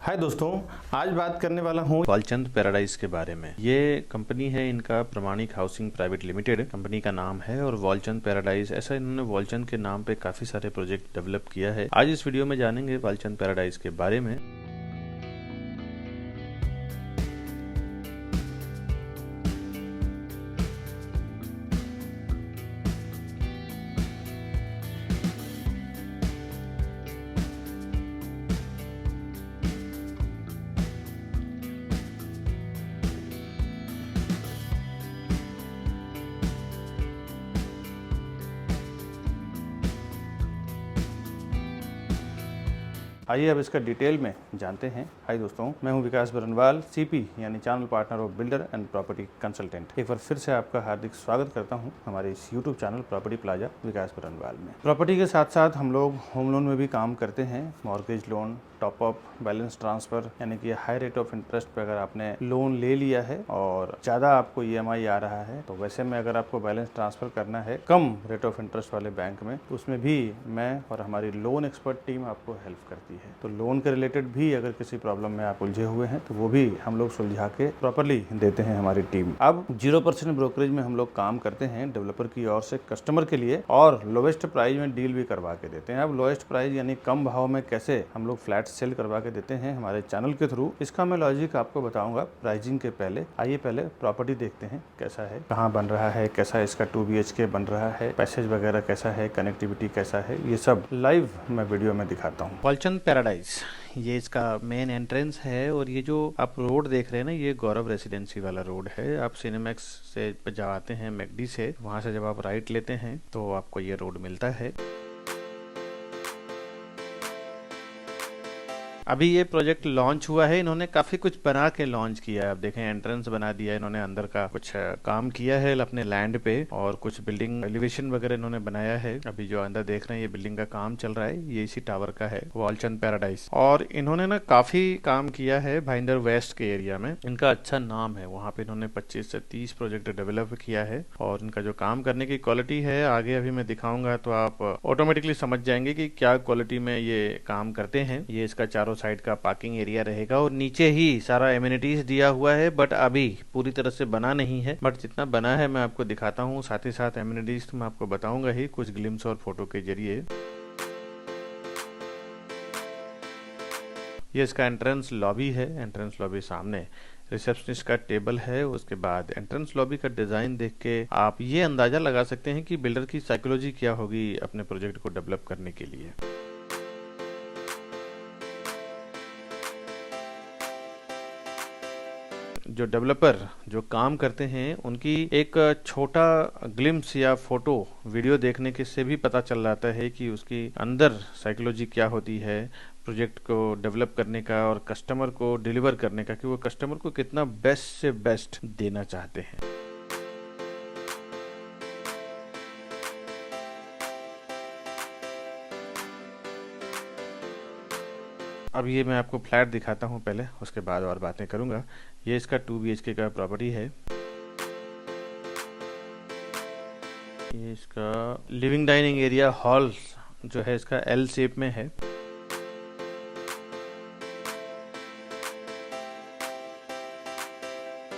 हाय दोस्तों, आज बात करने वाला हूँ वालचंद पैराडाइज के बारे में। ये कंपनी है, इनका प्रमाणिक हाउसिंग प्राइवेट लिमिटेड कंपनी का नाम है और वालचंद पैराडाइज ऐसा इन्होंने वालचंद के नाम पे काफी सारे प्रोजेक्ट डेवलप किया है। आज इस वीडियो में जानेंगे वालचंद पैराडाइज के बारे में। आइए अब इसका डिटेल में जानते हैं। हाय दोस्तों, मैं हूं विकास बरनवाल, सीपी यानी channel partner of builder and property consultant. एक बार फिर से आपका हार्दिक स्वागत करता हूं हमारे इस यूट्यूब चैनल प्रॉपर्टी प्लाजा विकास बरनवाल में। प्रॉपर्टी के साथ साथ हम लोग होम लोन में भी काम करते हैं। Mortgage loan, top up, balance transfer, यानी कि हाई रेट ऑफ इंटरेस्ट पे अगर आपने लोन ले लिया है और ज़्यादा आपको ईएमआई आ रहा है, तो वैसे में अगर आपको बैलेंस ट्रांसफर करना है कम रेट ऑफ इंटरेस्ट वाले बैंक में, तो उसमें भी मैं और हमारी लोन एक्सपर्ट टीम आपको हेल्प करती है। तो लोन के रिलेटेड भी अगर किसी प्रॉब्लम में आप उलझे हुए हैं तो वो भी हम लोग सुलझा के प्रॉपरली देते हैं हमारी टीम। अब 0% ब्रोकरेज में हम लोग काम करते हैं डेवलपर की ओर से कस्टमर के लिए, और लोवेस्ट प्राइस में डील भी करवा के देते हैं। अब लोएस्ट प्राइस यानी कम भाव में कैसे हम लोग फ्लैट सेल करवा के देते हैं हमारे चैनल के थ्रू, इसका मैं लॉजिक आपको बताऊंगा प्राइसिंग के पहले। आइए पहले प्रॉपर्टी देखते हैं कैसा है, कहाँ बन रहा है, कैसा इसका 2 BHK बन रहा है, पैसेज वगैरह कैसा है, कनेक्टिविटी कैसा है, ये सब लाइव मैं वीडियो में दिखाता हूँ। वालचंद पैराडाइज ये इसका मेन एंट्रेंस है, और ये जो आप रोड देख रहे हैं ना, ये गौरव रेसिडेंसी वाला रोड है। आप सिनेमैक्स से जब आते हैं मैकडी से, वहाँ से जब आप राइट लेते हैं तो आपको ये रोड मिलता है। अभी ये प्रोजेक्ट लॉन्च हुआ है, इन्होंने काफी कुछ बना के लॉन्च किया है। आप देखें, एंट्रेंस बना दिया है इन्होंने, अंदर का कुछ काम किया है अपने लैंड पे, और कुछ बिल्डिंग एलिवेशन वगैरह इन्होंने बनाया है। अभी जो अंदर देख रहे हैं, ये बिल्डिंग का काम चल रहा है, ये इसी टावर का है, वालचंद पैराडाइज। और इन्होंने ना काफी काम किया है भाईंदर वेस्ट के एरिया में, इनका अच्छा नाम है। वहाँ पे इन्होंने 25 से 30 प्रोजेक्ट डेवलप किया है, और इनका जो काम करने की क्वालिटी है, आगे अभी मैं दिखाऊंगा तो आप ऑटोमेटिकली समझ जाएंगे कि क्या क्वालिटी में ये काम करते हैं। ये इसका चारों साइड का पार्किंग एरिया रहेगा, और नीचे ही सारा एमिनिटीज दिया हुआ है, बट अभी पूरी तरह से बना नहीं है। बट जितना बना है मैं आपको दिखाता हूँ, साथ ही साथ एमिनिटीज तो मैं आपको बताऊंगा ही कुछ ग्लिम्स और फोटो के जरिए। ये इसका एंट्रेंस लॉबी है। एंट्रेंस लॉबी सामने रिसेप्शनिस्ट का टेबल है। उसके बाद एंट्रेंस लॉबी का डिजाइन देख के आप ये अंदाजा लगा सकते हैं कि बिल्डर की साइकोलॉजी क्या होगी अपने प्रोजेक्ट को डेवलप करने के लिए। जो डेवलपर जो काम करते हैं, उनकी एक छोटा ग्लिम्स या फोटो वीडियो देखने के से भी पता चल जाता है कि उसकी अंदर साइकोलॉजी क्या होती है प्रोजेक्ट को डेवलप करने का और कस्टमर को डिलीवर करने का, कि वो कस्टमर को कितना बेस्ट से बेस्ट देना चाहते हैं। अब ये मैं आपको फ्लैट दिखाता हूँ पहले, उसके बाद और बातें करूंगा। ये इसका 2 BHK का प्रॉपर्टी है। ये इसका लिविंग डाइनिंग एरिया हॉल जो है इसका L शेप में है।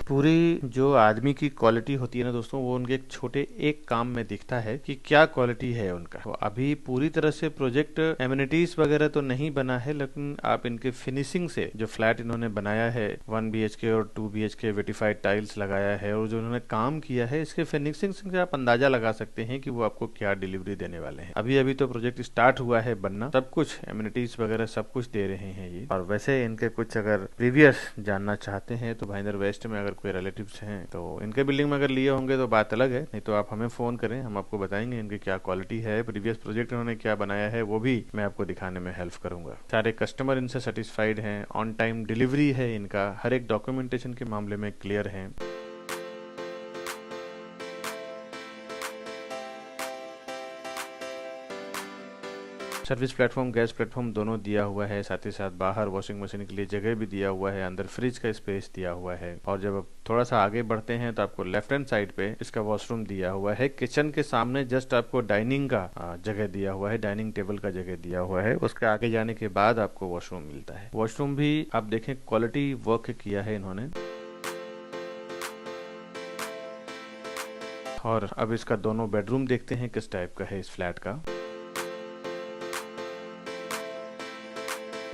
पूरी जो आदमी की क्वालिटी होती है ना दोस्तों, वो उनके एक छोटे एक काम में दिखता है कि क्या क्वालिटी है उनका। तो अभी पूरी तरह से प्रोजेक्ट एमिनिटीज वगैरह तो नहीं बना है, लेकिन आप इनके फिनिशिंग से जो फ्लैट इन्होंने बनाया है 1 BHK और 2 BHK वेटिफाइड टाइल्स लगाया है, और जो इन्होंने काम किया है इसके फिनिशिंग से आप अंदाजा लगा सकते हैं कि वो आपको क्या डिलीवरी देने वाले हैं। अभी अभी तो प्रोजेक्ट स्टार्ट हुआ है बनना, सब कुछ एमिनिटीज वगैरह सब कुछ दे रहे हैं ये। और वैसे इनके कुछ अगर प्रीवियस जानना चाहते हैं तो भाईंदर वेस्ट में अगर कोई रिलेटिव्स हैं तो इनके बिल्डिंग में अगर लिए होंगे तो बात अलग है, नहीं तो आप हमें फोन करें, हम आपको बताएंगे इनकी क्या क्वालिटी है, प्रीवियस प्रोजेक्ट इन्होंने क्या बनाया है, वो भी मैं आपको दिखाने में हेल्प करूंगा। सारे कस्टमर इनसे सेटिस्फाइड हैं, ऑन टाइम डिलीवरी है इनका, हर एक डॉक्यूमेंटेशन के मामले में क्लियर है। सर्विस प्लेटफॉर्म, गैस प्लेटफॉर्म दोनों दिया हुआ है। साथ ही साथ बाहर वॉशिंग मशीन के लिए जगह भी दिया हुआ है, अंदर फ्रिज का स्पेस दिया हुआ है। और जब आप थोड़ा सा आगे बढ़ते हैं तो आपको लेफ्ट हैंड साइड पे इसका वॉशरूम दिया हुआ है। किचन के सामने जस्ट आपको डाइनिंग का जगह दिया हुआ है, डाइनिंग टेबल का जगह दिया हुआ है। उसके आगे जाने के बाद आपको वॉशरूम मिलता है। वॉशरूम भी आप देखें क्वालिटी वर्क किया है इन्होंने। और अब इसका दोनों बेडरूम देखते हैं किस टाइप का है इस फ्लैट का।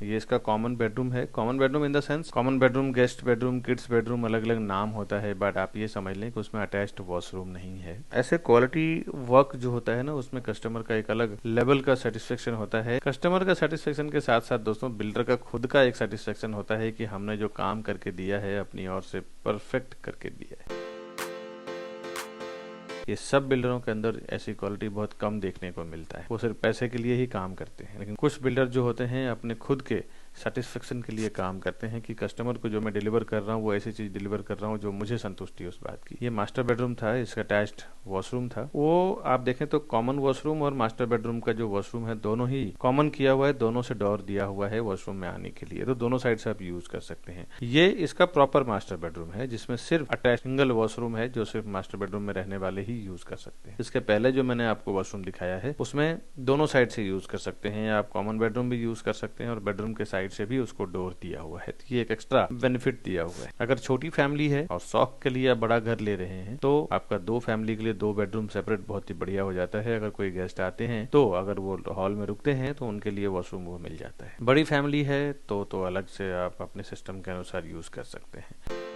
ये इसका कॉमन बेडरूम है। Common bedroom in the sense common bedroom, guest bedroom, kids bedroom, अलग अलग नाम होता है, बट आप ये समझ लें कि उसमें अटैच्ड वॉशरूम नहीं है। ऐसे क्वालिटी वर्क जो होता है ना, उसमें कस्टमर का एक अलग लेवल का सेटिस्फेक्शन होता है। कस्टमर का सेटिस्फेक्शन के साथ साथ दोस्तों बिल्डर का खुद का एक सेटिस्फेक्शन होता है कि हमने जो काम करके दिया है अपनी ओर से परफेक्ट करके दिया है। ये सब बिल्डरों के अंदर ऐसी क्वालिटी बहुत कम देखने को मिलता है। वो सिर्फ पैसे के लिए ही काम करते हैं, लेकिन कुछ बिल्डर जो होते हैं अपने खुद के सेटिस्फेक्शन के लिए काम करते हैं कि कस्टमर को जो मैं डिलीवर कर रहा हूँ वो ऐसी चीज डिलीवर कर रहा हूँ जो मुझे संतुष्टि है उस बात की। ये मास्टर बेडरूम था, इसका अटैच्ड वॉशरूम था। वो आप देखें तो कॉमन वॉशरूम और मास्टर बेडरूम का जो वॉशरूम है दोनों ही कॉमन किया हुआ है, दोनों से डोर दिया हुआ है वॉशरूम में आने के लिए, तो दोनों साइड से आप यूज कर सकते हैं। ये इसका प्रॉपर मास्टर बेडरूम है जिसमें सिर्फ अटैच सिंगल वॉशरूम है जो सिर्फ मास्टर बेडरूम में रहने वाले ही यूज कर सकते हैं। इसके पहले जो मैंने आपको वॉशरूम दिखाया है उसमें दोनों साइड से यूज कर सकते हैं, आप कॉमन बेडरूम भी यूज कर सकते हैं और बेडरूम के साइड से भी उसको डोर दिया हुआ है। तो ये एक एक्स्ट्रा बेनिफिट दिया हुआ है। अगर छोटी फैमिली है और शौक के लिए आप बड़ा घर ले रहे हैं तो आपका दो फैमिली के लिए दो बेडरूम सेपरेट बहुत ही बढ़िया हो जाता है। अगर कोई गेस्ट आते हैं तो अगर वो हॉल में रुकते हैं तो उनके लिए वॉशरूम वो मिल जाता है। बड़ी फैमिली है तो अलग से आप अपने सिस्टम के अनुसार यूज कर सकते हैं।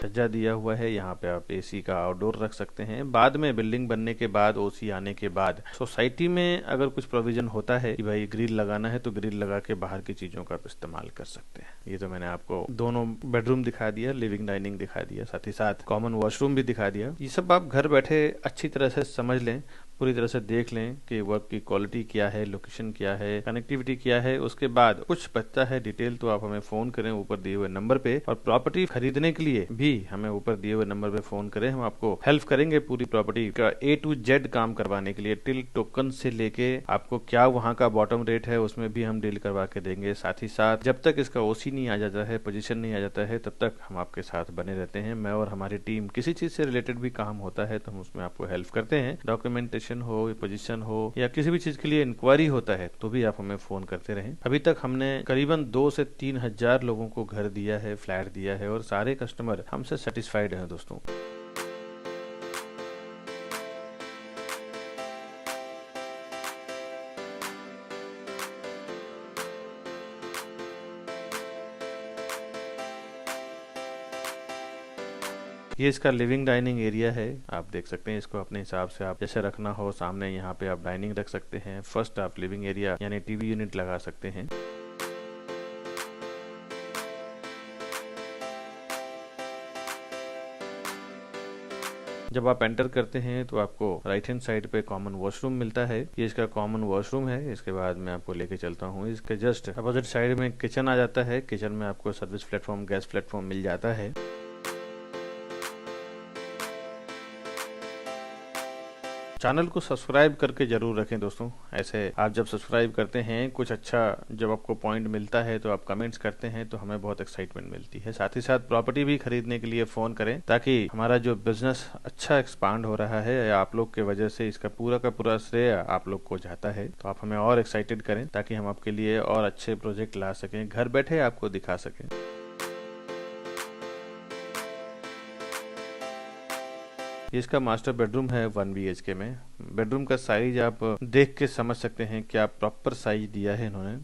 छज्जा दिया हुआ है, यहाँ पे आप एसी का आउटडोर रख सकते हैं। बाद में बिल्डिंग बनने के बाद, ओसी आने के बाद सोसाइटी में अगर कुछ प्रोविजन होता है कि भाई ग्रिल लगाना है तो ग्रिल लगा के बाहर की चीजों का इस्तेमाल कर सकते हैं। ये तो मैंने आपको दोनों बेडरूम दिखा दिया, लिविंग डाइनिंग दिखा दिया, साथ ही साथ कॉमन वॉशरूम भी दिखा दिया। ये सब आप घर बैठे अच्छी तरह से समझ लें, पूरी तरह से देख लें कि वर्क की क्वालिटी क्या है, लोकेशन क्या है, कनेक्टिविटी क्या है। उसके बाद कुछ बचता है डिटेल तो आप हमें फोन करें ऊपर दिए हुए नंबर पे, और प्रॉपर्टी खरीदने के लिए भी हमें ऊपर दिए हुए नंबर पे फोन करें। हम आपको हेल्प करेंगे पूरी प्रॉपर्टी का A to Z काम करवाने के लिए, टिल टोकन से लेके आपको क्या वहाँ का बॉटम रेट है उसमें भी हम डील करवा के देंगे। साथ ही साथ जब तक इसका ओसी नहीं आ जाता है, पोजीशन नहीं आ जाता है, तब तक हम आपके साथ बने रहते हैं। मैं और हमारी टीम किसी चीज से रिलेटेड भी काम होता है तो हम उसमें आपको हेल्प करते हैं। डॉक्यूमेंटेशन हो, पोजीशन हो या किसी भी चीज के लिए इंक्वायरी होता है तो भी आप हमें फोन करते रहें। अभी तक हमने करीबन 2 से 3 हजार लोगों को घर दिया है, फ्लैट दिया है और सारे कस्टमर हमसे सेटिस्फाइड हैं दोस्तों। ये इसका लिविंग डाइनिंग एरिया है, आप देख सकते हैं। इसको अपने हिसाब से आप जैसे रखना हो, सामने यहाँ पे आप डाइनिंग रख सकते हैं। फर्स्ट आप लिविंग एरिया यानी टीवी यूनिट लगा सकते हैं। जब आप एंटर करते हैं तो आपको राइट हैंड साइड पे कॉमन वॉशरूम मिलता है। ये इसका कॉमन वॉशरूम है। इसके बाद मैं आपको लेके चलता हूँ, इसके जस्ट अपोजिट साइड में किचन आ जाता है। किचन में आपको सर्विस प्लेटफॉर्म, गैस प्लेटफॉर्म मिल जाता है। चैनल को सब्सक्राइब करके जरूर रखें दोस्तों। ऐसे आप जब सब्सक्राइब करते हैं, कुछ अच्छा जब आपको पॉइंट मिलता है तो आप कमेंट्स करते हैं तो हमें बहुत एक्साइटमेंट मिलती है। साथ ही साथ प्रॉपर्टी भी खरीदने के लिए फोन करें ताकि हमारा जो बिजनेस अच्छा एक्सपांड हो रहा है या आप लोग के वजह से इसका पूरा का पूरा श्रेय आप लोग को जाता है, तो आप हमें और एक्साइटेड करें ताकि हम आपके लिए और अच्छे प्रोजेक्ट ला सकें, घर बैठे आपको दिखा सकें। इसका मास्टर बेडरूम है 1 BHK में। बेडरूम का साइज आप देख के समझ सकते हैं क्या प्रॉपर साइज दिया है इन्होंने।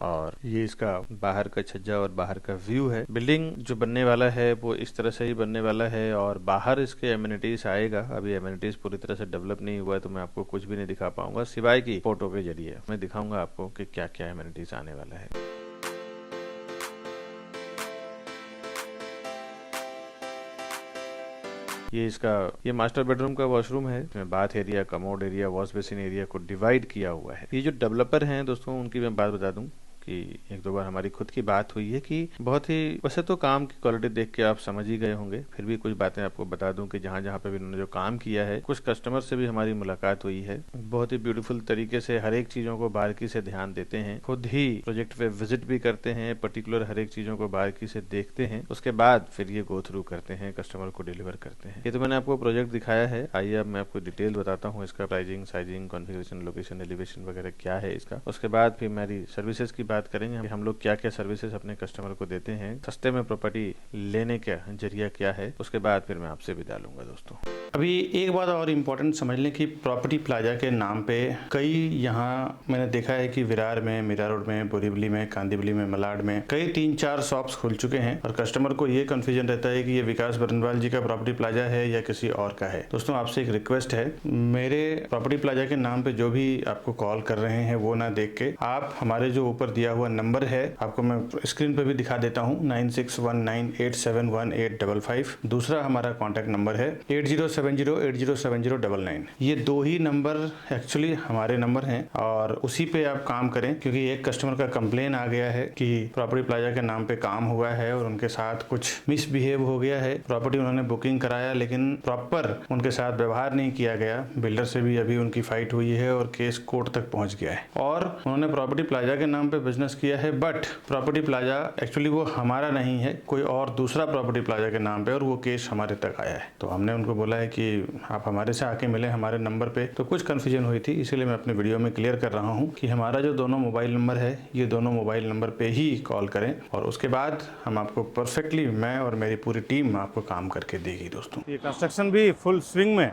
और ये इसका बाहर का छज्जा और बाहर का व्यू है। बिल्डिंग जो बनने वाला है वो इस तरह से ही बनने वाला है और बाहर इसके एमिनिटीज आएगा। अभी एमिनिटीज पूरी तरह से डेवलप नहीं हुआ है तो मैं आपको कुछ भी नहीं दिखा पाऊंगा सिवाय की फोटो के जरिए। मैं दिखाऊंगा आपको कि क्या क्या एमिनिटीज आने वाला है। ये मास्टर बेडरूम का वॉशरूम है। इसमें bath area, commode area, wash basin area को डिवाइड किया हुआ है। ये जो डेवलपर हैं दोस्तों, उनकी मैं बात बता दूं कि एक दो बार हमारी खुद की बात हुई है कि बहुत ही, वैसे तो काम की क्वालिटी देख के आप समझ ही गए होंगे, फिर भी कुछ बातें आपको बता दूं कि जहां जहां पे भी उन्होंने जो काम किया है, कुछ कस्टमर से भी हमारी मुलाकात हुई है। बहुत ही ब्यूटीफुल तरीके से हर एक चीजों को बारीकी से ध्यान देते हैं, खुद ही प्रोजेक्ट पे विजिट भी करते हैं, पर्टिकुलर हर एक चीजों को बारीकी से देखते हैं, उसके बाद फिर ये गो थ्रू करते हैं, कस्टमर को डिलीवर करते हैं। ये तो मैंने आपको प्रोजेक्ट दिखाया है। आइए अब मैं आपको डिटेल बताता हूँ इसका, pricing, sizing, configuration, location, elevation वगैरह क्या है इसका। उसके बाद फिर मेरी सर्विसेज की बात करेंगे, हम लोग क्या क्या सर्विसेज अपने कस्टमर को देते हैं, सस्ते में प्रॉपर्टी लेने का जरिया क्या है। उसके बाद फिर मैं आपसे विदा लूंगा दोस्तों। अभी एक बात और इम्पोर्टेंट समझ लें कि प्रॉपर्टी प्लाजा के नाम पे कई, यहाँ मैंने देखा है कि विरार में, मीरा रोड में, बोरीवली में, कांदिवली में, मलाड में कई 3-4 शॉप्स खुल चुके हैं और कस्टमर को ये कंफ्यूजन रहता है कि ये विकास बरनवाल जी का प्रॉपर्टी प्लाजा है या किसी और का है। दोस्तों आपसे एक रिक्वेस्ट है, मेरे प्रॉपर्टी प्लाजा के नाम पे जो भी आपको कॉल कर रहे हैं वो ना देख के आप हमारे जो ऊपर दिया हुआ नंबर है, आपको मैं स्क्रीन पे भी दिखा देता हूँ, 9619871855। दूसरा हमारा कॉन्टैक्ट नंबर है 8070807099। ये दो ही नंबर एक्चुअली हमारे नंबर हैं और उसी पे आप काम करें, क्योंकि एक कस्टमर का कंप्लेन आ गया है कि प्रॉपर्टी प्लाजा के नाम पे काम हुआ है और उनके साथ कुछ मिसबिहेव हो गया है। प्रॉपर्टी उन्होंने बुकिंग कराया लेकिन प्रॉपर उनके साथ व्यवहार नहीं किया गया। बिल्डर से भी अभी उनकी फाइट हुई है और केस कोर्ट तक पहुंच गया है और उन्होंने प्रॉपर्टी प्लाजा के नाम पे बिजनेस किया है, बट प्रॉपर्टी प्लाजा एक्चुअली वो हमारा नहीं है, कोई और दूसरा प्रॉपर्टी प्लाजा के नाम पे, और वो केस हमारे तक आया है। तो हमने उनको बोला है कि आप हमारे से आके मिले हमारे नंबर पे। तो कुछ कंफ्यूजन हुई थी, इसीलिए मैं अपने वीडियो में क्लियर कर रहा हूँ कि हमारा जो दोनों मोबाइल नंबर है, ये दोनों मोबाइल नंबर पे ही कॉल करें और उसके बाद हम आपको परफेक्टली, मैं और मेरी पूरी टीम आपको काम करके देगी। दोस्तों ये कंस्ट्रक्शन भी फुल स्विंग में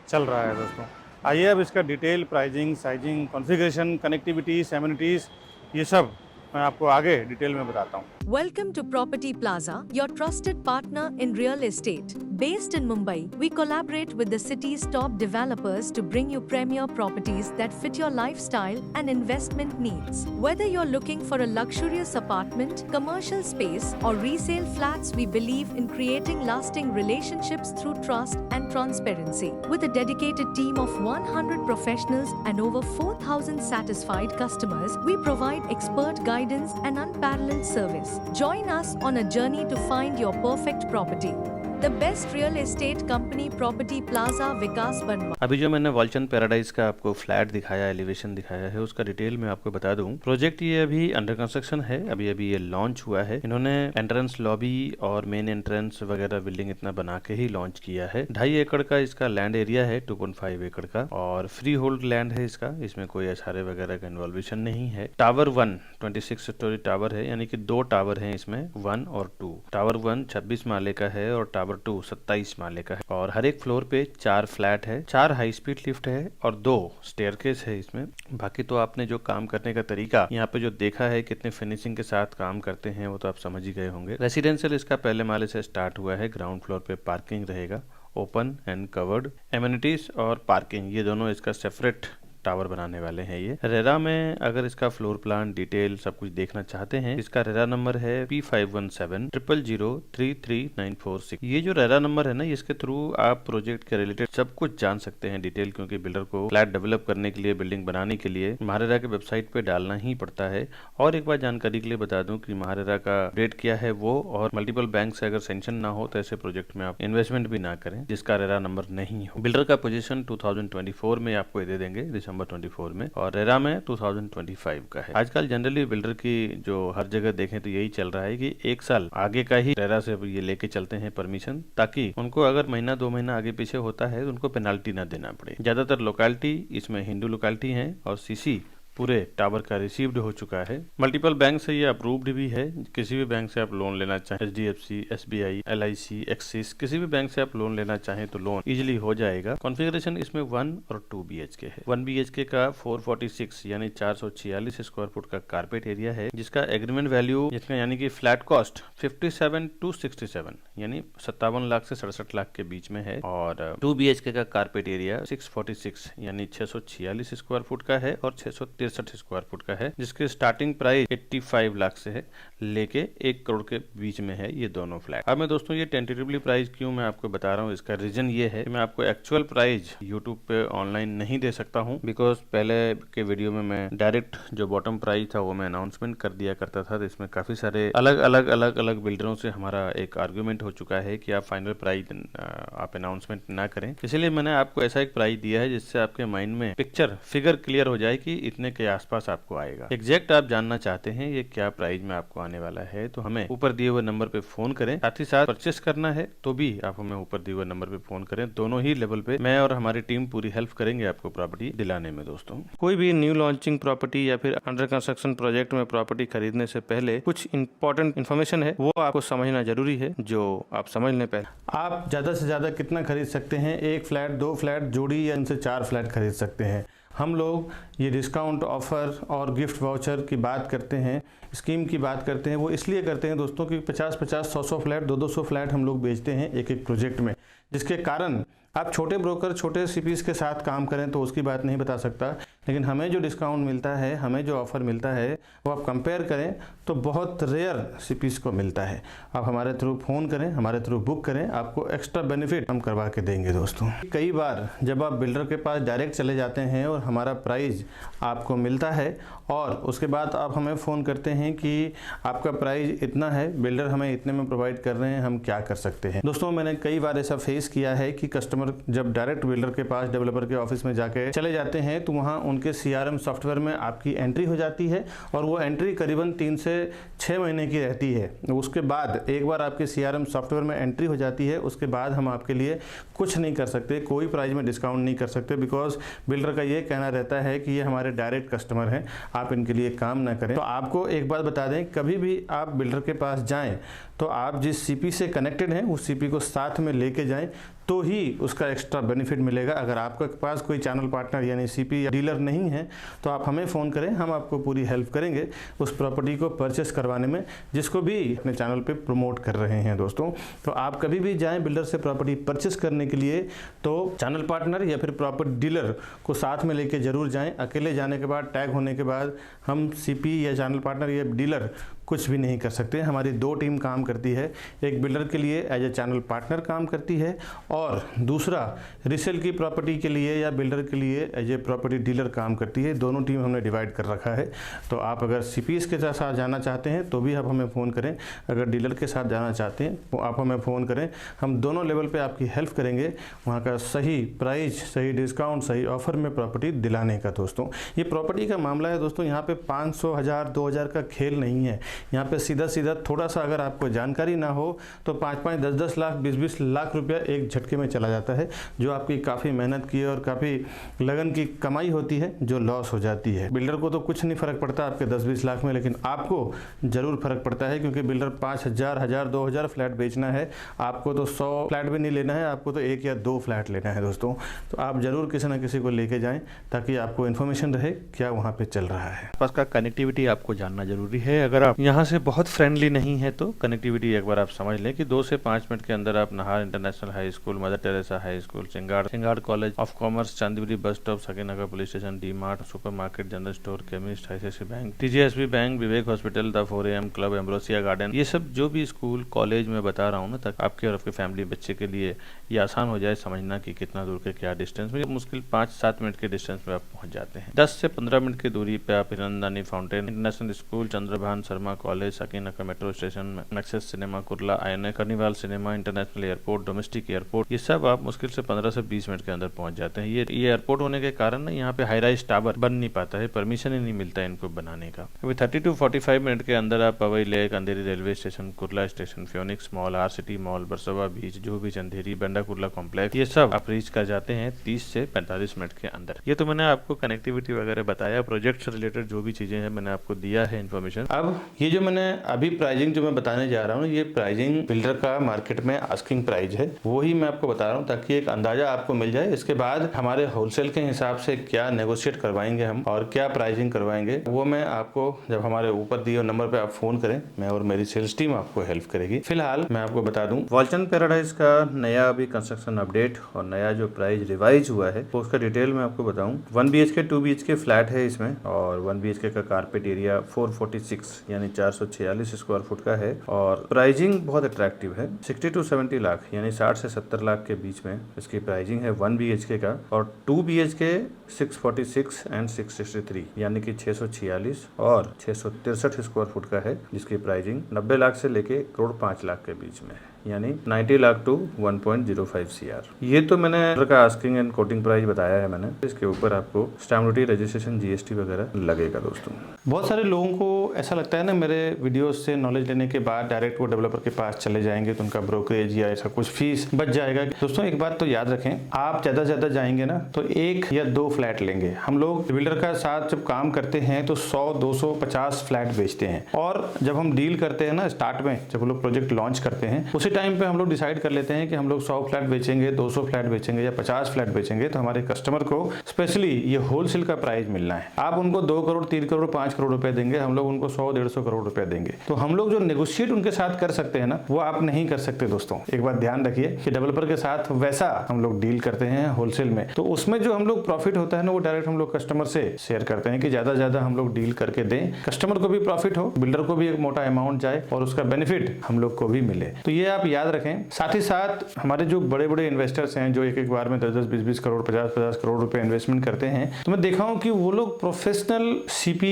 चल रहा है दोस्तों। आइए अब इसका detail, pricing, sizing, configuration, connectivities, amenities, ये सब मैं आपको आगे डिटेल में बताता हूँ। Welcome to Property Plaza, your trusted partner in real estate. Based in Mumbai, we collaborate with the city's top developers to bring you premier properties that fit your lifestyle and investment needs. Whether you're looking for a luxurious apartment, commercial space, or resale flats, we believe in creating lasting relationships through trust and transparency. With a dedicated team of 100 professionals and over 4,000 satisfied customers, we provide expert guidance and unparalleled service. Join us on a journey to find your perfect property. The best real estate company, Property Plaza, विकास बरनवाल। अभी जो मैंने Walchand paradise का आपको flat दिखाया, elevation दिखाया है, उसका detail में आपको बता दूं। प्रोजेक्ट ये अभी अंडर कंस्ट्रक्शन है, अभी अभी ये लॉन्च हुआ है। इन्होंने एंट्रेंस लॉबी और मेन एंट्रेंस वगैरह बिल्डिंग इतना बना के ही लॉन्च किया है। 2.5 एकड़ का इसका लैंड एरिया है, 2.5 एकड़ का, और फ्री होल्ड लैंड है इसका। इसमें कोई एसआरए वगैरह का इन्वॉल्वेशन नहीं है। टावर 1 26 स्टोरी टावर है, यानी कि 2 टावर है इसमें, 1 और 2। टावर 1 26 माले का है और टावर 2 27 माले का है और हर एक फ्लोर पे 4 फ्लैट है, 4 हाई स्पीड लिफ्ट है और 2 स्टेयरकेस है इसमें। बाकी तो आपने जो काम करने का तरीका यहाँ पे जो देखा है, कितने फिनिशिंग के साथ काम करते हैं, वो तो आप समझ ही गए होंगे। रेसिडेंशियल इसका पहले माले से स्टार्ट हुआ है। ग्राउंड फ्लोर पे पार्किंग रहेगा, ओपन एंड कवर्ड। एमिनिटीज और पार्किंग ये दोनों इसका सेपरेट टावर बनाने वाले हैं। ये रेरा में अगर इसका फ्लोर प्लान डिटेल सब कुछ देखना चाहते हैं, इसका रेरा नंबर है P517000333946। ये जो रेरा नंबर है ना, इसके थ्रू आप प्रोजेक्ट के रिलेटेड सब कुछ जान सकते हैं डिटेल, क्योंकि बिल्डर को फ्लैट डेवलप करने के लिए, बिल्डिंग बनाने के लिए महारेरा के वेबसाइट पे डालना ही पड़ता है। और एक बार जानकारी के लिए बता दूं कि महारेरा का रेट क्या है वो, और मल्टीपल बैंक से अगर सेंक्शन ना हो तो ऐसे प्रोजेक्ट में आप इन्वेस्टमेंट भी ना करें जिसका रेरा नंबर नहीं हो। बिल्डर का पोजीशन 2024 में आपको दे देंगे, दिसंबर 24 में, और रेरा में 2025 का है। आजकल जनरली बिल्डर की जो हर जगह देखें तो यही चल रहा है कि 1 साल आगे का ही रेरा से ये लेके चलते हैं परमिशन, ताकि उनको अगर महीना 2 महीना आगे पीछे होता है तो उनको पेनाल्टी ना देना पड़े। ज्यादातर लोकेलिटी इसमें हिंदू लोकेलिटी है और सीसी पूरे टावर का रिसीव्ड हो चुका है। मल्टीपल बैंक से ये अप्रूव्ड भी है। किसी भी बैंक से आप लोन लेना चाहें, HDFC, SBI, LIC, एक्सिस, किसी भी बैंक से आप लोन लेना चाहें तो लोन इजीली हो जाएगा। कॉन्फ़िगरेशन इसमें 1 और 2 BHK है। 1 BHK का 446 यानी 446 स्क्वायर फुट का कारपेट एरिया है, जिसका एग्रीमेंट वैल्यू, जिसका यानी कि फ्लैट कॉस्ट 57 to 67 यानी 57 लाख से 67 लाख के बीच में है। और 2 BHK का कारपेट एरिया 646 यानी 646 स्क्वायर फुट का है और 613 63 स्क्वायर फुट का है, जिसके स्टार्टिंग प्राइस 85 लाख से है लेके 1 करोड़ के बीच में है ये दोनों फ्लैट। अब मैं दोस्तों ये टेंटेटिवली प्राइस क्यों मैं आपको बता रहा हूँ, इसका रीजन ये है कि मैं आपको एक्चुअल प्राइस यूट्यूब पे ऑनलाइन नहीं दे सकता हूँ, बिकॉज पहले के वीडियो में मैं डायरेक्ट जो बॉटम प्राइस था वो मैं अनाउंसमेंट कर दिया करता था। तो इसमें काफी सारे अलग अलग बिल्डरों से हमारा एक आर्ग्यूमेंट हो चुका है कि आप फाइनल प्राइस आप अनाउंसमेंट ना करें, इसलिए मैंने आपको ऐसा एक प्राइस दिया है जिससे आपके माइंड में पिक्चर फिगर क्लियर हो जाए कि इतने के आसपास आपको आएगा। एग्जैक्ट आप जानना चाहते हैं ये क्या प्राइस में आपको आने वाला है तो हमें ऊपर दिए हुए नंबर पे फोन करें। साथ ही साथ परचेस करना है तो भी आप हमें ऊपर दिए हुए नंबर पे फोन करें। दोनों ही लेवल पे मैं और हमारी टीम पूरी हेल्प करेंगे आपको प्रॉपर्टी दिलाने में। दोस्तों, कोई भी न्यू लॉन्चिंग प्रॉपर्टी या फिर अंडर कंस्ट्रक्शन प्रोजेक्ट में प्रॉपर्टी खरीदने से पहले कुछ इंपॉर्टेंट इन्फॉर्मेशन है वो आपको समझना जरूरी है, जो आप समझ लें। पहले आप ज्यादा से ज्यादा कितना खरीद सकते हैं? 1 फ्लैट, 2 फ्लैट, जोड़ी या इनसे 4 फ्लैट खरीद सकते हैं। हम लोग ये डिस्काउंट ऑफर और गिफ्ट वाउचर की बात करते हैं, स्कीम की बात करते हैं, वो इसलिए करते हैं दोस्तों कि 50-50, 100-100 फ्लैट, 200-200 फ्लैट हम लोग बेचते हैं एक प्रोजेक्ट में, जिसके कारण आप छोटे ब्रोकर, छोटे सीपीज के साथ काम करें तो उसकी बात नहीं बता सकता, लेकिन हमें जो डिस्काउंट मिलता है, हमें जो ऑफर मिलता है वो आप कंपेयर करें तो बहुत रेयर सीपीज को मिलता है। आप हमारे थ्रू फ़ोन करें, हमारे थ्रू बुक करें, आपको एक्स्ट्रा बेनिफिट हम करवा के देंगे। दोस्तों, कई बार जब आप बिल्डर के पास डायरेक्ट चले जाते हैं और हमारा प्राइस आपको मिलता है और उसके बाद आप हमें फ़ोन करते हैं कि आपका प्राइस इतना है, बिल्डर हमें इतने में प्रोवाइड कर रहे हैं, हम क्या कर सकते हैं। दोस्तों, मैंने कई बार ऐसा फेस किया है कि कस्टमर जब डायरेक्ट बिल्डर के पास, डेवलपर के ऑफिस में जाके चले जाते हैं तो वहाँ उनके CRM सॉफ्टवेयर में आपकी एंट्री हो जाती है और वो एंट्री करीबन 3 से 6 महीने की रहती है। उसके बाद एक बार आपके CRM सॉफ्टवेयर में एंट्री हो जाती है, उसके बाद हम आपके लिए कुछ नहीं कर सकते, कोई प्राइस में डिस्काउंट नहीं कर सकते, बिकॉज बिल्डर का ये कहना रहता है कि ये हमारे डायरेक्ट कस्टमर हैं, आप इनके लिए काम ना करें। तो आपको एक बात बता दें, कभी भी आप बिल्डर के पास जाएं तो आप जिस CP से कनेक्टेड हैं उस CP को साथ में लेके जाएं तो ही उसका एक्स्ट्रा बेनिफिट मिलेगा। अगर आपके पास कोई चैनल पार्टनर यानी CP या डीलर नहीं है तो आप हमें फ़ोन करें, हम आपको पूरी हेल्प करेंगे उस प्रॉपर्टी को परचेस करवाने में जिसको भी अपने चैनल पे प्रमोट कर रहे हैं। दोस्तों, तो आप कभी भी जाएं बिल्डर से प्रॉपर्टी परचेस करने के लिए तो चैनल पार्टनर या फिर प्रॉपर्टी डीलर को साथ में लेके जरूर जाएँ। अकेले जाने के बाद, टैग होने के बाद हम CP या चैनल पार्टनर या डीलर कुछ भी नहीं कर सकते। हमारी 2 टीम काम करती है, एक बिल्डर के लिए एज ए चैनल पार्टनर काम करती है और दूसरा रीसेल की प्रॉपर्टी के लिए या बिल्डर के लिए एज ए प्रॉपर्टी डीलर काम करती है। दोनों टीम हमने डिवाइड कर रखा है। तो आप अगर CPs के साथ जाना चाहते हैं तो भी आप हमें फ़ोन करें, अगर डीलर के साथ जाना चाहते हैं तो आप हमें फ़ोन करें, हम दोनों लेवल पे आपकी हेल्प करेंगे वहाँ का सही प्राइस, सही डिस्काउंट, सही ऑफर में प्रॉपर्टी दिलाने का। दोस्तों, ये प्रॉपर्टी का मामला है दोस्तों, यहाँ पे 500, 1000, 2000 का खेल नहीं है। यहाँ पे सीधा थोड़ा सा अगर आपको जानकारी ना हो तो 5-5, 10-10 लाख, 20-20 लाख रुपया एक झटके में चला जाता है, जो आपकी काफ़ी मेहनत की और काफ़ी लगन की कमाई होती है जो लॉस हो जाती है। बिल्डर को तो कुछ नहीं फ़र्क पड़ता आपके 10-20 लाख में, लेकिन आपको ज़रूर फ़र्क पड़ता है क्योंकि बिल्डर 5000, 1000, 2000 फ्लैट बेचना है, आपको तो 100 फ्लैट भी नहीं लेना है, आपको तो 1 या 2 फ्लैट लेना है। दोस्तों, तो आप ज़रूर किसी ना किसी को लेके जाएँ ताकि आपको इन्फॉर्मेशन रहे क्या वहाँ पर चल रहा है। पास का कनेक्टिविटी आपको जानना जरूरी है। अगर आप यहाँ से बहुत फ्रेंडली नहीं है तो कनेक्टिविटी एक बार आप समझ लें कि 2 से 5 मिनट के अंदर आप Nahar international high school, Mother Teresa high school, Singad college of commerce, Chandivali bus stop, Sakinagar police station, DMart, supermarket, general store, chemist, ICICI bank, TGSB bank, Vivek hospital, the 4AM club, Ambrosia garden, ये सब जो भी स्कूल कॉलेज में बता रहा हूँ ना, तक आपके और आपके फैमिली बच्चे के लिए ये आसान हो जाए समझना कि कितना दूर के क्या डिस्टेंस में, मुश्किल 5-7 मिनट के डिस्टेंस में आप पहुँच जाते हैं। 10 से 15 मिनट की दूरी पे आप Hiranandani fountain international school, Chandrabhan Sharma college, Sakinagar metro station, Maxus cinema, Kurla, INA, Carnival cinema, international airport, domestic airport, ये सब आप मुश्किल से 15 से 20 मिनट के अंदर पहुंच जाते हैं। ये एयरपोर्ट होने के कारण ना यहाँ पे हाई राइज टावर बन नहीं पाता है, परमिशन ही नहीं मिलता है इनको बनाने का। अभी 30 to 45 मिनट के अंदर आप Powai lake, Andheri railway station, Kurla station, Phoenix mall, RCT mall, Versova beach, जो भी चंदेरी, बंडा कुर्ला कॉम्प्लेक्स, ये सब आप रीच कर जाते हैं 30 से 45 मिनट के अंदर। ये तो मैंने आपको कनेक्टिविटी वगैरह बताया, प्रोजेक्ट से रिलेटेड जो भी चीजें हैं मैंने आपको दिया है इन्फॉर्मेशन। अब ये जो मैंने अभी प्राइसिंग जो मैं बताने जा रहा हूँ, ये प्राइसिंग बिल्डर का मार्केट में आस्किंग प्राइस है, वो ही मैं आपको बता रहा हूँ ताकि एक अंदाजा आपको मिल जाए। इसके बाद हमारे होलसेल के हिसाब से क्या नेगोशिएट करवाएंगे हम और क्या प्राइसिंग करवाएंगे, वो मैं आपको जब हमारे ऊपर दिए नंबर पे आप फोन करें, मैं और मेरी सेल्स टीम आपको हेल्प करेगी। फिलहाल मैं आपको बता दूं, वॉलचंद पैराडाइज का नया अभी कंस्ट्रक्शन अपडेट और नया जो प्राइस रिवाइज हुआ है तो उसका डिटेल मैं आपको बताऊं। 1 BHK 2 BHK फ्लैट है इसमें और 1 BHK का कारपेट एरिया 446 यानी 446 स्क्वायर फुट का है और प्राइसिंग बहुत अट्रैक्टिव है। 60 to 70 लाख यानी 60 से 70 लाख के बीच में इसकी प्राइसिंग है 1 BHK का और 2 BHK 646 एंड 663 यानी कि 646 और 663 स्क्वायर फुट का है, जिसकी प्राइसिंग 90 लाख से लेके 1.5 लाख के बीच में है, यानी 90 लाख टू 1.05 CR। ये तो मैंने का आस्किंग एंड कोटिंग प्राइस बताया है मैंने। इसके ऊपर आपको स्टैम्प ड्यूटी, रजिस्ट्रेशन, GST वगैरह लगेगा दोस्तों। बहुत सारे लोगों को ऐसा लगता है ना, मेरे वीडियोस से नॉलेज लेने के बाद डायरेक्ट वो डेवलपर के पास चले जाएंगे तो उनका ब्रोकरेज या ऐसा कुछ फीस बच जाएगा। दोस्तों एक बात तो याद रखें, आप ज्यादा से ज्यादा जाएंगे ना तो 1 या 2 फ्लैट लेंगे। हम लोग बिल्डर का साथ जब काम करते हैं तो 100, 200, 50 फ्लैट बेचते हैं और जब हम डील करते हैं ना स्टार्ट में, जब हम लोग प्रोजेक्ट लॉन्च करते हैं उसी टाइम पे हम लोग डिसाइड कर लेते हैं कि हम लोग 100 फ्लैट बेचेंगे, 200 फ्लैट बेचेंगे या 50 फ्लैट बेचेंगे। तो हमारे कस्टमर को स्पेशली ये होलसेल का प्राइस मिलना है। आप उनको 2 करोड़, 3 करोड़, 5 करोड़ रुपए देंगे, हम लोग उनको 100, 150 करोड़ रुपए देंगे। तो हम लोग जो नेगोशिएट उनके साथ कर सकते हैं ना, वो आप नहीं कर सकते दोस्तों। एक बात ध्यान रखिए कि डेवलपर के साथ वैसा हम लोग डील करते हैं होलसेल में, तो उसमें जो हम लोग प्रॉफिट होता है ना, वो डायरेक्ट हम लोग कस्टमर से शेयर करते हैं कि ज्यादा हम लोग डील करके दें, कस्टमर को भी प्रॉफिट हो, बिल्डर को भी एक मोटा अमाउंट जाए और उसका बेनिफिट हम लोग को भी मिले। तो ये आप याद रखें। साथ ही साथ हमारे जो बड़े बड़े इन्वेस्टर्स हैं जो एक बार में 10-10, 20-20 करोड़, 50-50 करोड़ रुपए इन्वेस्टमेंट करते हैं, तो मैं देखा हूं कि वो लोग प्रोफेशनल CP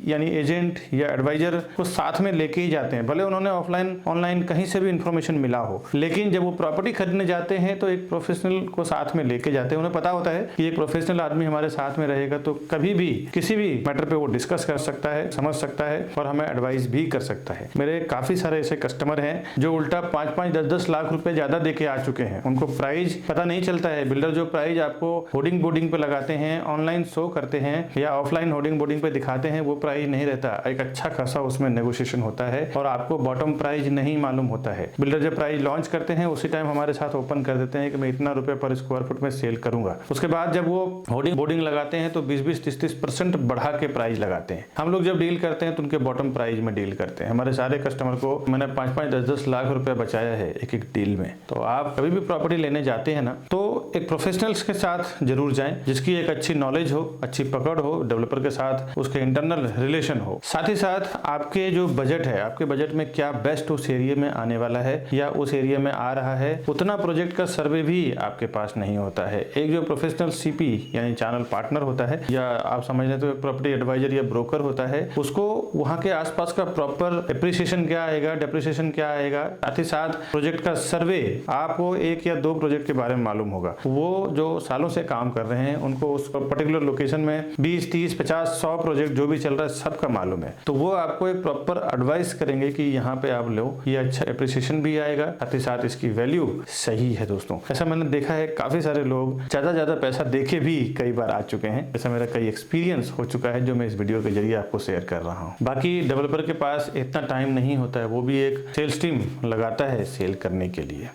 यानी एजेंट या एडवाइजर को साथ में लेके ही जाते हैं। भले उन्होंने ऑफलाइन ऑनलाइन कहीं से भी इंफॉर्मेशन मिला हो, लेकिन जब वो प्रॉपर्टी खरीदने जाते हैं तो एक प्रोफेशनल को साथ में लेके जाते हैं। उन्हें पता होता है कि एक प्रोफेशनल आदमी हमारे साथ में रहेगा तो कभी भी किसी भी मैटर पे वो डिस्कस कर सकता है, समझ सकता है और हमें एडवाइस भी कर सकता है। मेरे काफी सारे ऐसे कस्टमर हैं जो उल्टा 5-5, 10-10 लाख रुपए ज्यादा देके आ चुके हैं। उनको प्राइस पता नहीं चलता है। बिल्डर जो प्राइस आपको होर्डिंग बोर्डिंग पे लगाते हैं, ऑनलाइन शो करते हैं या ऑफलाइन होर्डिंग बोर्डिंग पे दिखाते हैं, वो प्राइस नहीं रहता। एक अच्छा खासा उसमें नेगोशिएशन होता है और आपको बॉटम प्राइस नहीं मालूम होता है। बिल्डर जब प्राइस लॉन्च करते हैं उसी टाइम हमारे साथ ओपन कर देते हैं कि मैं इतना रुपए पर स्क्वायर फुट में सेल करूंगा। उसके बाद जब वो होर्डिंग बोर्डिंग लगाते हैं तो 20-20, 30-30% बढ़ा के प्राइस लगाते हैं। हम लोग जब डील करते हैं तो उनके बॉटम प्राइस में डील करते हैं। हमारे सारे कस्टमर को मैंने 5-5, 10-10 लाख रुपए बचाया है एक डील में। तो आप कभी भी प्रॉपर्टी लेने जाते हैं ना तो एक प्रोफेशनल्स के साथ जरूर जाएं, जिसकी एक अच्छी नॉलेज हो, अच्छी पकड़ हो, डेवलपर के साथ उसके इंटरनल रिलेशन हो। साथ ही साथ आपके जो बजट है, आपके बजट में क्या बेस्ट उस एरिया में आने वाला है या उस एरिया में आ रहा है, उतना प्रोजेक्ट का सर्वे भी आपके पास नहीं होता है। एक जो प्रोफेशनल CP यानी चैनल पार्टनर होता है या आप समझ लें तो प्रॉपर्टी एडवाइजर या ब्रोकर होता है, उसको वहां के आसपास का प्रॉपर एप्रिसिएशन क्या आएगा, डेप्रिसिएशन क्या आएगा, साथ ही साथ प्रोजेक्ट का सर्वे, आपको 1 या 2 प्रोजेक्ट के बारे में मालूम होगा। वो जो सालों से काम कर रहे हैं उनको उस पर्टिकुलर लोकेशन में 20, 30, 50, 100 प्रोजेक्ट जो भी चल रहा है सबका मालूम है। तो वो आपको एक प्रॉपर एडवाइस करेंगे कि यहाँ पे आप लो, ये अच्छा एप्रिसिएशन भी आएगा, साथ ही साथ इसकी वैल्यू सही है दोस्तों। ऐसा मैंने देखा है, काफी सारे लोग ज्यादा पैसा देके भी कई बार आ चुके हैं। ऐसा मेरा कई एक्सपीरियंस हो चुका है जो मैं इस वीडियो के जरिए आपको शेयर कर रहा हूँ। बाकी डेवलपर के पास इतना टाइम नहीं होता है, वो भी एक सेल्स टीम लगाता है सेल करने के लिए।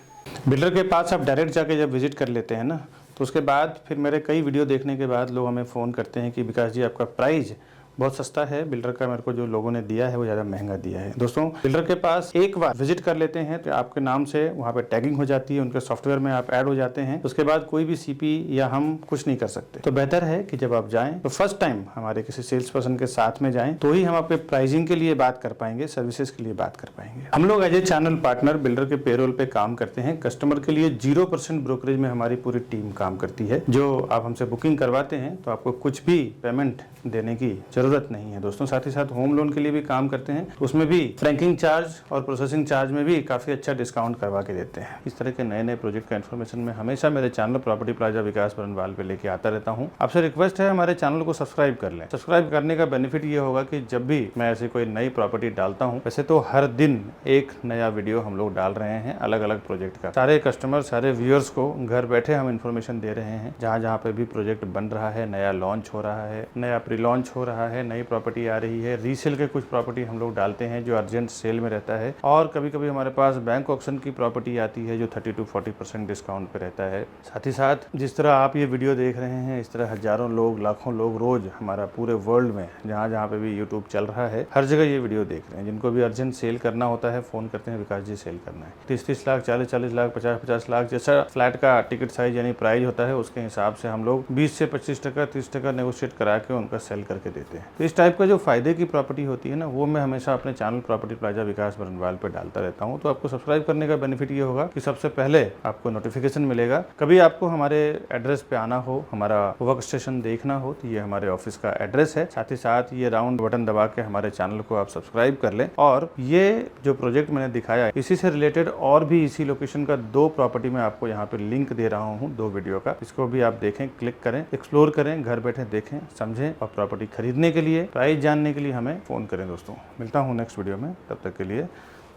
बिल्डर के पास आप डायरेक्ट जाके जब विजिट कर लेते हैं ना तो उसके बाद फिर मेरे कई वीडियो देखने के बाद लोग हमें फ़ोन करते हैं कि विकास जी आपका प्राइस बहुत सस्ता है, बिल्डर का मेरे को जो लोगों ने दिया है वो ज़्यादा महंगा दिया है। दोस्तों बिल्डर के पास एक बार विजिट कर लेते हैं तो आपके नाम से वहाँ पे टैगिंग हो जाती है, उनके सॉफ्टवेयर में आप ऐड हो जाते हैं। उसके बाद कोई भी CP या हम कुछ नहीं कर सकते। तो बेहतर है कि जब आप जाएं तो फर्स्ट टाइम हमारे किसी सेल्स पर्सन के साथ में जाएं, तो ही हम आपके प्राइसिंग के लिए बात कर पाएंगे, सर्विसेज के लिए बात कर पाएंगे। हम लोग as a channel partner builder के पेरोल पे काम करते हैं। कस्टमर के लिए 0% ब्रोकरेज में हमारी पूरी टीम काम करती है। जो आप हमसे बुकिंग करवाते हैं तो आपको कुछ भी पेमेंट देने की जरूरत नहीं है दोस्तों। साथ ही साथ होम लोन के लिए भी काम करते हैं, उसमें भी फ्रैंकिंग चार्ज और प्रोसेसिंग चार्ज में भी काफी अच्छा डिस्काउंट करवा के देते हैं। इस तरह के नए प्रोजेक्ट का इन्फॉर्मेशन मैं हमेशा मेरे चैनल प्रॉपर्टी प्लाजा विकास बरनवाल पे लेके आता रहता हूँ। आपसे रिक्वेस्ट है हमारे चैनल को सब्सक्राइब कर लें। सब्सक्राइब करने का बेनिफिट ये होगा कि जब भी मैं ऐसी कोई नई प्रॉपर्टी डालता हूँ, वैसे तो हर दिन एक नया वीडियो हम लोग डाल रहे हैं अलग अलग प्रोजेक्ट का। सारे कस्टमर, सारे व्यूअर्स को घर बैठे हम इन्फॉर्मेशन दे रहे हैं। जहाँ पे भी प्रोजेक्ट बन रहा है, नया लॉन्च हो रहा है, नया प्री लॉन्च हो रहा है, नई प्रॉपर्टी आ रही है, रीसेल के कुछ प्रॉपर्टी हम लोग डालते हैं जो अर्जेंट सेल में रहता है, और कभी कभी हमारे पास बैंक ऑक्शन की प्रॉपर्टी आती है जो 30 to 40% डिस्काउंट पे रहता है। साथ ही साथ जिस तरह आप ये वीडियो देख रहे हैं, इस तरह हजारों लोग, लाखों लोग रोज हमारा पूरे वर्ल्ड में जहाँ जहाँ पे भी यूट्यूब चल रहा है, हर जगह ये वीडियो देख रहे हैं। जिनको भी अर्जेंट सेल करना होता है फ़ोन करते हैं, विकास जी सेल करना है। 30 लाख, 40 लाख, 50 लाख जैसा फ्लैट का टिकट साइज यानी प्राइस होता है, उसके हिसाब से हम लोग 20 से 25%, 30% नेगोशिएट करा के उनका सेल करके देते हैं। तो इस टाइप का जो फायदे की प्रॉपर्टी होती है ना, वो मैं हमेशा अपने चैनल प्रॉपर्टी प्लाजा विकास बरनवाल पे डालता रहता हूँ। तो आपको सब्सक्राइब करने का बेनिफिट ये होगा कि सबसे पहले आपको नोटिफिकेशन मिलेगा। कभी आपको हमारे एड्रेस पे आना हो, हमारा वर्क स्टेशन देखना हो, तो ये हमारे ऑफिस का एड्रेस है। साथ ही साथ ये राउंड बटन दबा के हमारे चैनल को आप सब्सक्राइब कर लें। और ये जो प्रोजेक्ट मैंने दिखाया, इसी से रिलेटेड और भी इसी लोकेशन का 2 प्रॉपर्टी मैं आपको यहाँ पे लिंक दे रहा हूँ, 2 वीडियो का। इसको भी आप देखें, क्लिक करें, एक्सप्लोर करें, घर बैठे देखें, समझें, और प्रॉपर्टी खरीदने के लिए, प्राइस जानने के लिए हमें फ़ोन करें। दोस्तों, मिलता हूँ नेक्स्ट वीडियो में, तब तक के लिए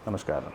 नमस्कार।